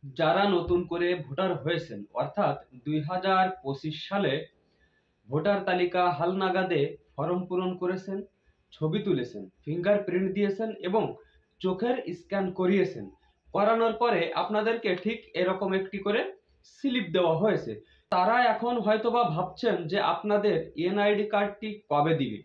যারা নতুন করে ভোটার হয়েছেন অর্থাৎ 2025 সালে ভোটার তালিকা হালনাগাদে ফর্ম পূরণ করেছেন, ছবি তুলেছেন, ফিঙ্গারপ্রিন্ট দিয়েছেন এবং চোখের স্ক্যান করিয়েছেন, করানোর পরে আপনাদেরকে ঠিক এরকম একটি করে স্লিপ দেওয়া হয়েছে। তারা এখন হয়তোবা ভাবছেন যে আপনাদের এনআইডি কার্ডটি কবে দিবে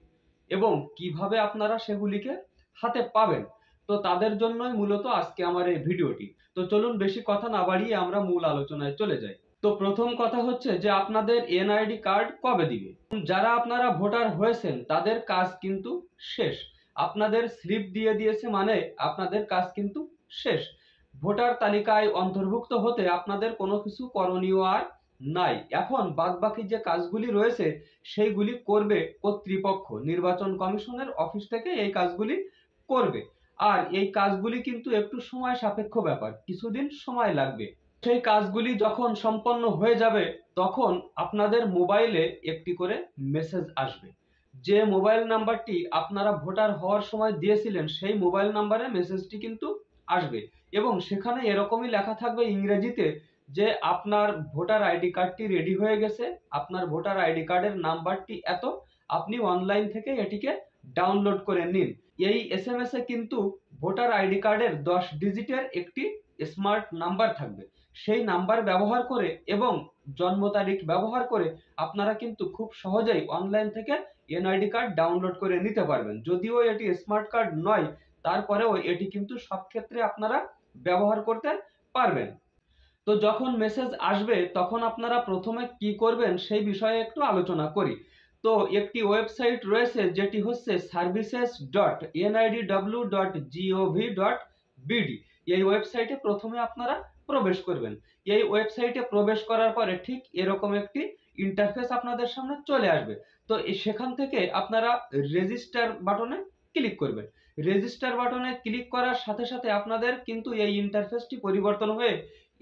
এবং কিভাবে আপনারা সেগুলিকে হাতে পাবেন। তো তাদের জন্যই মূলত আজকে আমার এই ভিডিওটি। তো চলুন বেশি কথা না বাড়িয়ে আমরা মূল আলোচনায় চলে যাই। তো প্রথম কথা হচ্ছে যে আপনাদের এনআইডি কার্ড কবে দিবে। যারা আপনারা ভোটার হয়েছেন তাদের কাজ কিন্তু শেষ। আপনাদের স্লিপ দিয়ে দিয়েছে মানে আপনাদের কাজ কিন্তু শেষ। ভোটার তালিকায় অন্তর্ভুক্ত হতে আপনাদের কোনো কিছু করণীয় আর নাই। এখন বাদবাকি যে কাজগুলি রয়েছে সেইগুলি করবে কর্তৃপক্ষ, নির্বাচন কমিশনের অফিস থেকে এই কাজগুলি করবে। আর এই কাজগুলি কিন্তু একটু সময় সাপেক্ষ ব্যাপার, কিছুদিন সময় লাগবে। সেই কাজগুলি যখন সম্পন্ন হয়ে যাবে তখন আপনাদের মোবাইলে একটি করে মেসেজ আসবে। যে মোবাইল নাম্বারটি আপনারা ভোটার হওয়ার সময় দিয়েছিলেন সেই মোবাইল নাম্বারে মেসেজটি কিন্তু আসবে এবং সেখানে এরকমই লেখা থাকবে ইংরেজিতে যে আপনার ভোটার আইডি কার্ডটি রেডি হয়ে গেছে, আপনার ভোটার আইডি কার্ডের নাম্বারটি এত, আপনি অনলাইন থেকে এটিকে ডাউনলোড করে নিন। এই এসএমএস এ কিন্তু ভোটার আইডি কার্ডের 10 ডিজিটের একটি স্মার্ট নাম্বার থাকবে। সেই নাম্বার ব্যবহার করে এবং জন্ম তারিখ ব্যবহার করে আপনারা কিন্তু খুব সহজেই অনলাইন থেকে এনআইডি কার্ড ডাউনলোড করে নিতে পারবেন। যদিও এটি স্মার্ট কার্ড নয়, তারপরেও এটি কিন্তু সব ক্ষেত্রে আপনারা ব্যবহার করতে পারবেন। তো যখন মেসেজ আসবে তখন আপনারা প্রথমে কি করবেন সেই বিষয়ে একটু আলোচনা করি। তো একটি ওয়েবসাইট রয়েছে যেটি হচ্ছে services.nidw.gov.bd। এই ওয়েবসাইটে প্রথমে আপনারা প্রবেশ করবেন। এই ওয়েবসাইটে প্রবেশ করার পরে ঠিক এরকম একটি ইন্টারফেস আপনাদের সামনে চলে আসবে। তো সেখান থেকে আপনারা রেজিস্টার বাটনে ক্লিক করবেন। রেজিস্টার বাটনে ক্লিক করার সাথে সাথে আপনাদের কিন্তু এই ইন্টারফেসটি পরিবর্তন হয়ে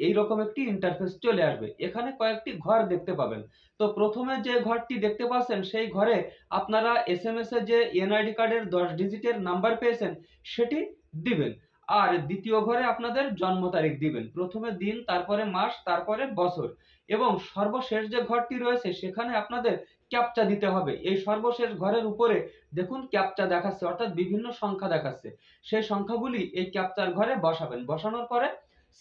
এইরকম একটি ইন্টারফেস চলে আসবে। এখানে কয়েকটি ঘর দেখতে পাবেন। তো প্রথমে যে ঘরটি দেখতে পাচ্ছেন সেই ঘরে আপনারা এসএমএস এ যে এনআইডি কার্ডের 10 ডিজিটের নাম্বার পেয়েছেন সেটি দিবেন। আর দ্বিতীয় ঘরে আপনাদের জন্ম তারিখ দিবেন। প্রথমে দিন, তারপরে মাস, তারপরে বছর এবং সর্বশেষ যে ঘরটি রয়েছে সেখানে আপনাদের ক্যাপচা দিতে হবে। এই সর্বশেষ ঘরের উপরে দেখুন ক্যাপচা দেখাচ্ছে, অর্থাৎ বিভিন্ন সংখ্যা দেখাচ্ছে। সেই সংখ্যাগুলি এই ক্যাপচার ঘরে বসাবেন। বসানোর পরে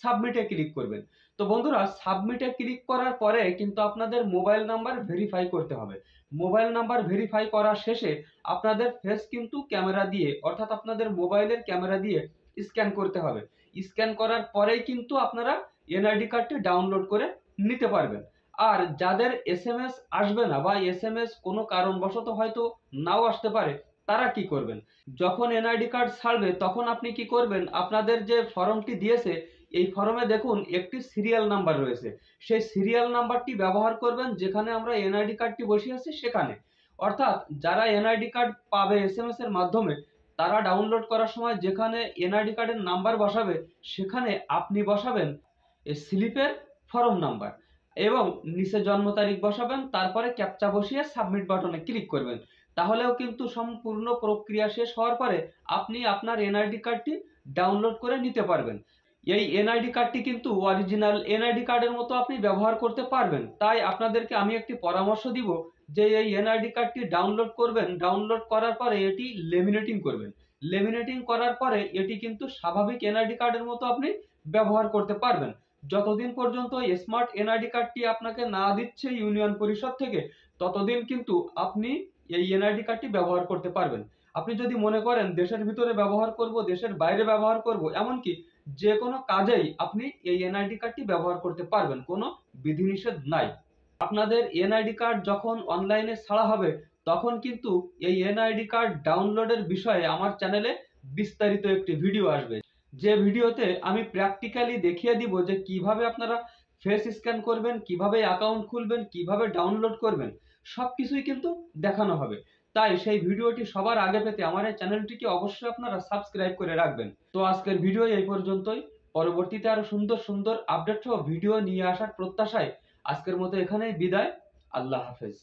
সাবমিটে ক্লিক করবেন। তো বন্ধুরা, সাবমিটে ক্লিক করার পরে কিন্তু আপনাদের মোবাইল নাম্বার ভেরিফাই করতে হবে। মোবাইল নাম্বার ভেরিফাই করার শেষে আপনাদের ফেস কিন্তু ক্যামেরা দিয়ে, অর্থাৎ আপনাদের মোবাইলের ক্যামেরা দিয়ে স্ক্যান করতে হবে। স্ক্যান করার পরেই কিন্তু আপনারা এনআইডি কার্ডটি ডাউনলোড করে নিতে পারবেন। আর যাদের এসএমএস আসবে না বা এসএমএস কোনো কারণবশত হয়তো নাও আসতে পারে, তারা কি করবেন? যখন এনআইডি কার্ড ছাড়বে তখন আপনি কি করবেন? আপনাদের যে ফর্মটি দিয়েছে এই ফর্মে দেখুন একটি সিরিয়াল নাম্বার রয়েছে। সেই সিরিয়াল নাম্বারটি ব্যবহার করবেন যেখানে আমরা এনআইডি কার্ডটি বসিয়েছি সেখানে। অর্থাৎ যারা এনআইডি কার্ড পাবে এসএমএস এর মাধ্যমে তারা ডাউনলোড করার সময় যেখানে এনআইডি কার্ডের নাম্বার বসাবে সেখানে আপনি বসাবেন এই স্লিপের ফর্ম নাম্বার এবং নিচে জন্ম তারিখ বসাবেন, তারপরে ক্যাপচা বসিয়ে সাবমিট বাটনে ক্লিক করবেন। তাহলেও কিন্তু সম্পূর্ণ প্রক্রিয়া শেষ হওয়ার পরে আপনি আপনার এনআইডি কার্ডটি ডাউনলোড করে নিতে পারবেন। এই এনআইডি কার্ডটি কিন্তু অরিজিনাল এনআইডি কার্ডের মতো আপনি ব্যবহার করতে পারবেন। তাই আপনাদেরকে আমি একটি পরামর্শ দিব যে এই এনআইডি কার্ডটি ডাউনলোড করবেন। ডাউনলোড করার পরে এটি লেমিনেটিং করবেন। লেমিনেটিং করার পরে এটি কিন্তু স্বাভাবিক এনআইডি কার্ডের মতো আপনি ব্যবহার করতে পারবেন। যতদিন পর্যন্ত স্মার্ট এনআইডি কার্ডটি আপনাকে না দিচ্ছে ইউনিয়ন পরিষদ থেকে ততদিন কিন্তু আপনি এই এনআইডি কার্ডটি ব্যবহার করতে পারবেন। আপনি যদি মনে করেন দেশের ভিতরে ব্যবহার করব, দেশের বাইরে ব্যবহার করব, এমনকি যে কোনো কাজেই আপনি এই এনআইডি কার্ডটি ব্যবহার করতে পারবেন, কোনো বিধিনিষেধ নাই। আপনাদের এনআইডি কার্ড যখন অনলাইনে ছাড়া হবে তখন কিন্তু এই এনআইডি কার্ড ডাউনলোডের বিষয়ে আমার চ্যানেলে বিস্তারিত একটি ভিডিও আসবে, যে ভিডিওতে আমি প্র্যাকটিক্যালি দেখিয়ে দিব যে কিভাবে আপনারা ফেস স্ক্যান করবেন, কিভাবে অ্যাকাউন্ট খুলবেন, কিভাবে ডাউনলোড করবেন, সবকিছুই কিন্তু দেখানো হবে। তাই সেই ভিডিওটি সবার আগে পেতে আমার এই চ্যানেলটিকে অবশ্যই আপনারা সাবস্ক্রাইব করে রাখবেন। তো আজকের ভিডিও এই পর্যন্তই। পরবর্তীতে আরো সুন্দর সুন্দর আপডেট সহ ভিডিও নিয়ে আসার প্রত্যাশায় আজকের মতো এখানেই বিদায়। আল্লাহ হাফেজ।